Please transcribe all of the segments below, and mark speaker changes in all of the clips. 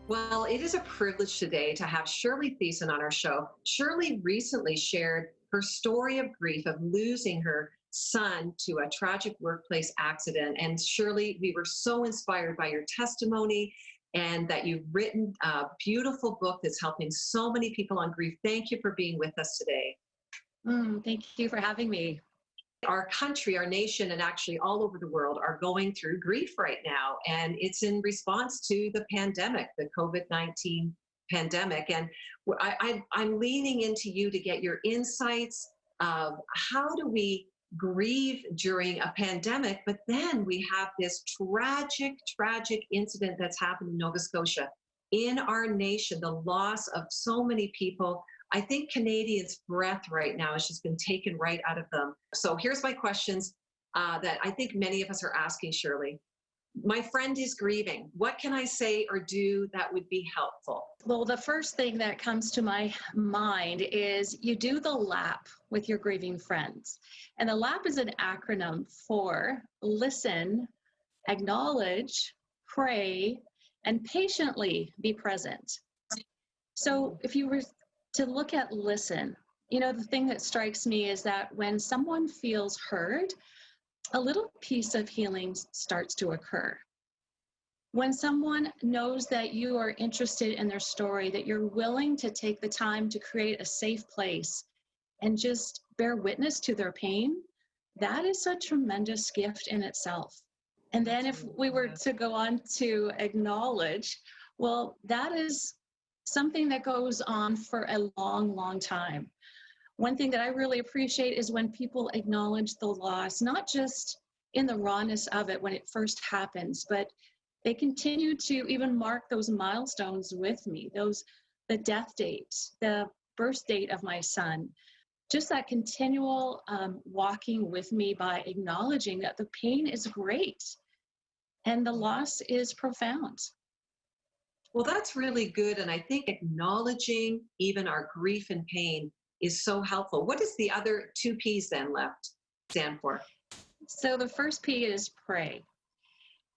Speaker 1: Well, it is a privilege today to have Shirley Thiessen on our show. Shirley recently shared her story of grief of losing her son to a tragic workplace accident. And Shirley, we were so inspired by your testimony and that you've written a beautiful book that's helping so many people on grief. Thank you for being with us today.
Speaker 2: Thank you for having me.
Speaker 1: Our country, our nation, and actually all over the world are going through grief right now. And it's in response to the pandemic, the COVID-19 pandemic. And I'm leaning into you to get your insights of how do we grieve during a pandemic, but then we have this tragic incident that's happened in Nova Scotia, in our nation, the loss of so many people. I think Canadians' breath right now has just been taken right out of them. So here's my questions that I think many of us are asking, Shirley. My friend is grieving. What can I say or do that would be helpful?
Speaker 2: Well, the first thing that comes to my mind is you do the LAP with your grieving friends. And the LAP is an acronym for listen, acknowledge, pray, and patiently be present. So if you were to look at listen, the thing that strikes me is that when someone feels heard, a little piece of healing starts to occur. When someone knows that you are interested in their story, that you're willing to take the time to create a safe place and just bear witness to their pain, that is a tremendous gift in itself. And then if we were to go on to acknowledge, well, that is something that goes on for a long time. One thing that I really appreciate is when people acknowledge the loss, not just in the rawness of it when it first happens, but they continue to even mark those milestones with me, the death date, the birth date of my son, just that continual walking with me by acknowledging that the pain is great and the loss is profound.
Speaker 1: Well, that's really good. And I think acknowledging even our grief and pain is so helpful. What does the other two P's then left stand for?
Speaker 2: So the first P is pray.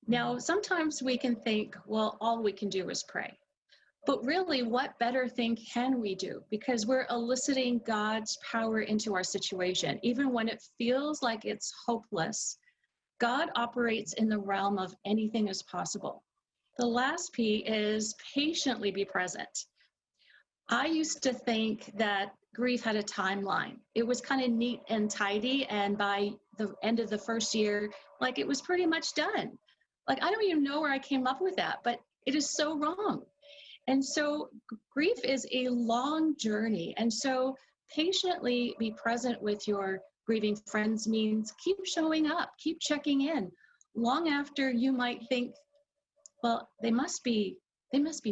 Speaker 2: Now, sometimes we can think, well, all we can do is pray. But really, what better thing can we do? Because we're eliciting God's power into our situation. Even when it feels like it's hopeless, God operates in the realm of anything is possible. The last P is patiently be present. I used to think that grief had a timeline. It was kind of neat and tidy, and by the end of the first year, like it was pretty much done. Like, I don't even know where I came up with that, but it is so wrong. And so grief is a long journey. And so patiently be present with your grieving friends means keep showing up, keep checking in long after you might think, well, they must be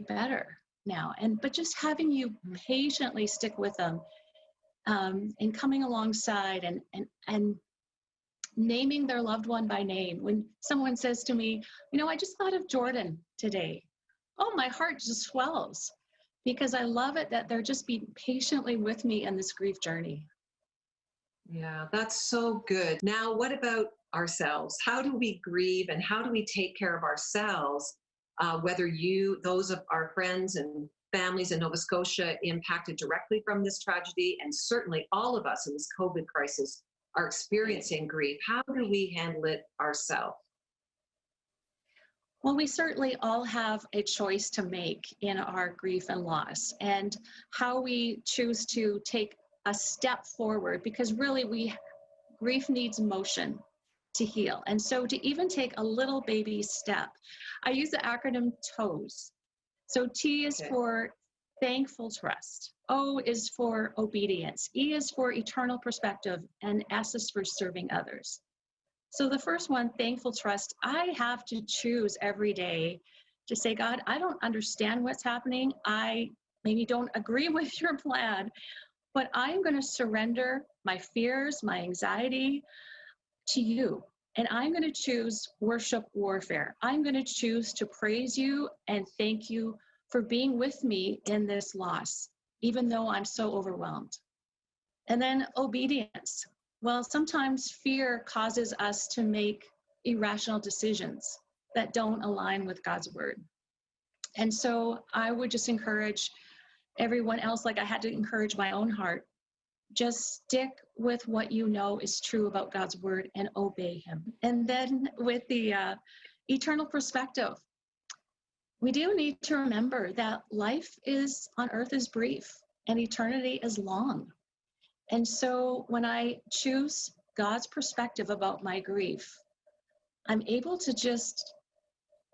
Speaker 2: better now. But just having you patiently stick with them and coming alongside and naming their loved one by name. When someone says to me, I just thought of Jordan today. Oh, my heart just swells because I love it that they're just being patiently with me in this grief journey.
Speaker 1: Yeah, that's so good. Now, what about ourselves? How do we grieve and how do we take care of ourselves? Whether those of our friends and families in Nova Scotia impacted directly from this tragedy, and certainly all of us in this COVID crisis are experiencing grief. How do we handle it ourselves?
Speaker 2: Well, we certainly all have a choice to make in our grief and loss, and how we choose to take a step forward, because really grief needs motion to heal. And so to even take a little baby step, I use the acronym TOES. So T is for thankful trust. O is for obedience. E is for eternal perspective. And S is for serving others. So the first one, thankful trust, I have to choose every day to say, God, I don't understand what's happening. I maybe don't agree with your plan, but I'm going to surrender my fears, my anxiety to you. And I'm going to choose worship warfare. I'm going to choose to praise you and thank you for being with me in this loss, even though I'm so overwhelmed. And then obedience. Well, sometimes fear causes us to make irrational decisions that don't align with God's word. And so I would just encourage everyone else, like I had to encourage my own heart, just stick with what you know is true about God's word and obey him. And then with the eternal perspective, we do need to remember that life is on earth is brief and eternity is long. And so when I choose God's perspective about my grief, I'm able to just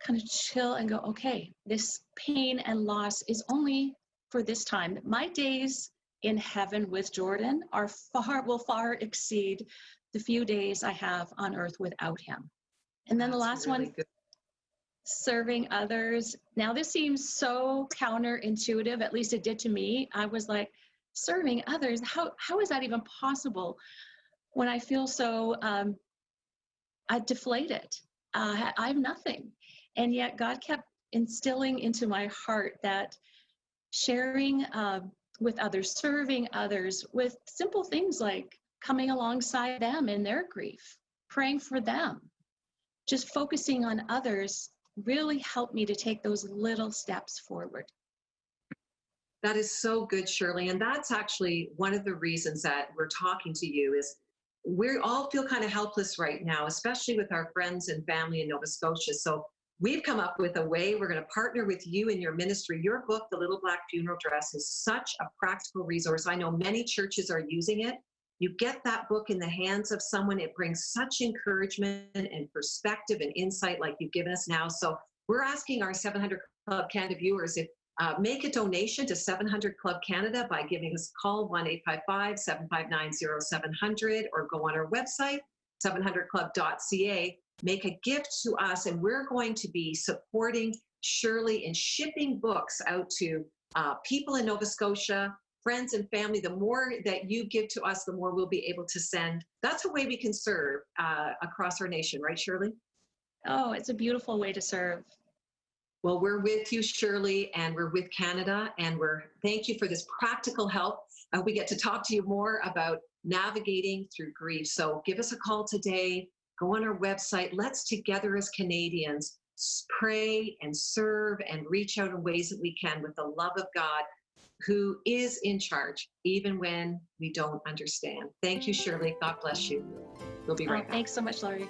Speaker 2: kind of chill and go, okay, this pain and loss is only for this time. My days in heaven with Jordan will far exceed the few days I have on earth without him. And then the last really one, good. Serving others. Now this seems so counterintuitive, at least it did to me. I was like, serving others, how is that even possible when I feel so deflated? I have nothing. And yet God kept instilling into my heart that sharing with others, serving others with simple things like coming alongside them in their grief, praying for them, just focusing on others really helped me to take those little steps forward.
Speaker 1: That is so good, Shirley. And that's actually one of the reasons that we're talking to you is we all feel kind of helpless right now, especially with our friends and family in Nova Scotia. So we've come up with a way. We're going to partner with you in your ministry. Your book, The Little Black Funeral Dress, is such a practical resource. I know many churches are using it. You get that book in the hands of someone, it brings such encouragement and perspective and insight like you've given us now. So we're asking our 700 Club Canada viewers if make a donation to 700 Club Canada by giving us a call, 1-855-759-0700, or go on our website, 700club.ca. Make a gift to us, and we're going to be supporting Shirley in shipping books out to people in Nova Scotia, friends and family. The more that you give to us, the more we'll be able to send. That's a way we can serve across our nation, right, Shirley?
Speaker 2: Oh, it's a beautiful way to serve.
Speaker 1: Well, we're with you, Shirley, and we're with Canada, and thank you for this practical help. We get to talk to you more about navigating through grief. So give us a call today. Go on our website. Let's together as Canadians pray and serve and reach out in ways that we can with the love of God, who is in charge, even when we don't understand. Thank you, Shirley. God bless you. We'll be right back.
Speaker 2: Thanks so much, Laurie.